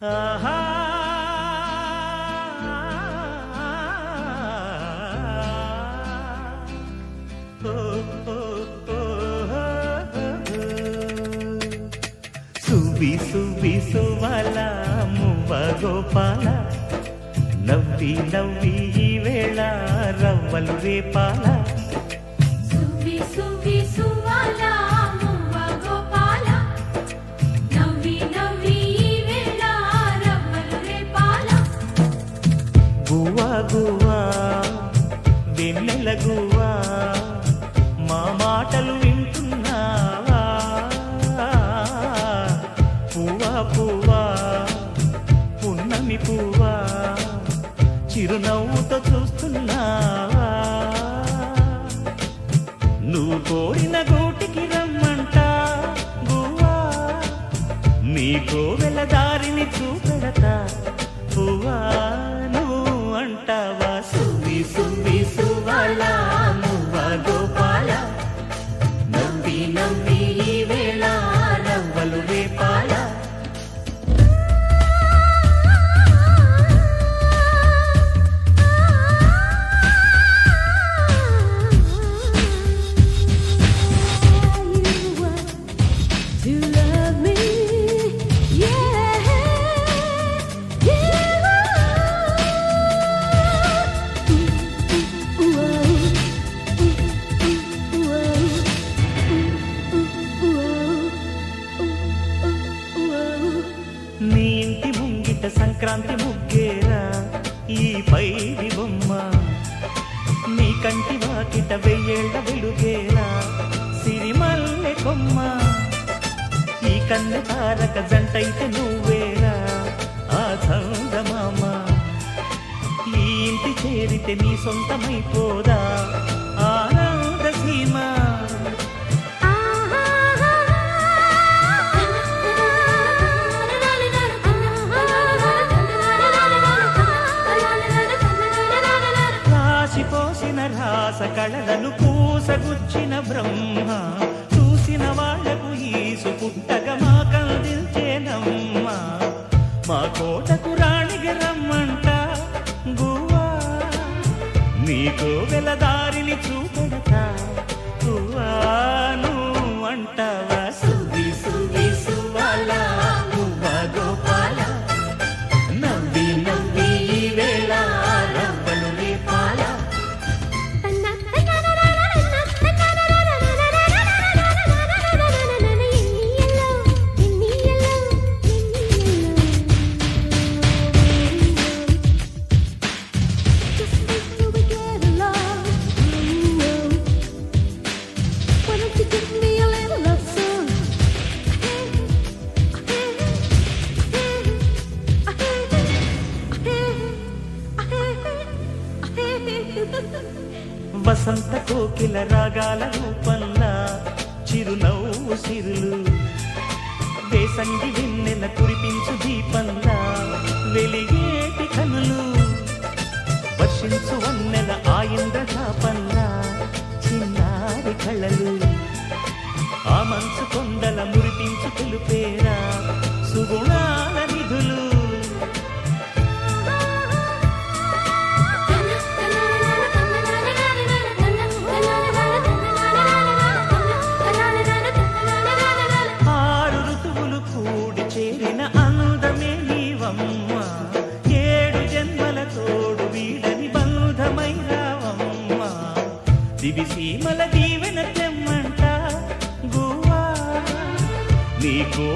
ఆహా సువి సువి సువల మువ్వ గోపాల నవ్వి నవ్వి ఈ వేళ రవ్వలు రేపాల సువి సువి సువల మువ్వ గోపాల నవ్వి నవ్వి ఈ వేళ రవ్వలు రేపాల గువ్వా గువ్వా వెన్నెల గువ్వా మా మాటలు వింటున్నావా పువ్వా పువ్వా పున్నమి పువ్వా చిరునవ్వుతో చూస్తున్నావా నువ్వు కోరిన గూటికి రమ్మంట గువ్వా నీ కోవెల దారిని చూపెడతా పువ్వా నువ్వు అంటావా సువి సువి సువల మువ్వ గోపాల నవ్వి నవ్వి ఈ వేళ రవ్వలు రేపాల నీ ఇంటి ముంగిట సంక్రాంతి ముగ్గేరా ఈ పైడి బొమ్మ నీ కంటి వాకిట వెయ్యేళ్ల వెలుగేరా సిరిమల్లె కొమ్మ ఈ కన్నె తారక జంటైతే నువ్వేరా ఆ చందమామ ఈ ఇంటి చేరితే నీ సొంతమైపోదా ఆనంద సీమ పోసిన రాస కళలను పూసగుచ్చిన బ్రహ్మ చూసిన వాళ్లకు ఈసు పుట్టగా మా కందించేనమ్మ మా కోటకు రాణికి రమ్మంట గువ్వా నీకో వెల దారిని చూపెడతా గువ్వా నువ్వు అంటావా సువి సువి సువల మువ్వ గోపాల నవ్వి నవ్వి ఈ వేళ రవ్వలు రేపాల వసంత కోకిల రాగాల రూపంలా చిరునవ్వు సిరులు వేసంగి వెన్నెల కురిపించు దీపంలా వెలిగేటి కనులు వర్షించు వన్నెల ఆయింద్ర చాపంలా చిన్నారి కళలు ఆ మంచు కొండల మురిపించు తెలుపేరా సుగుణాల నిధులు దివిసీమల దీవెన తెమ్మంట గువ్వా నీకు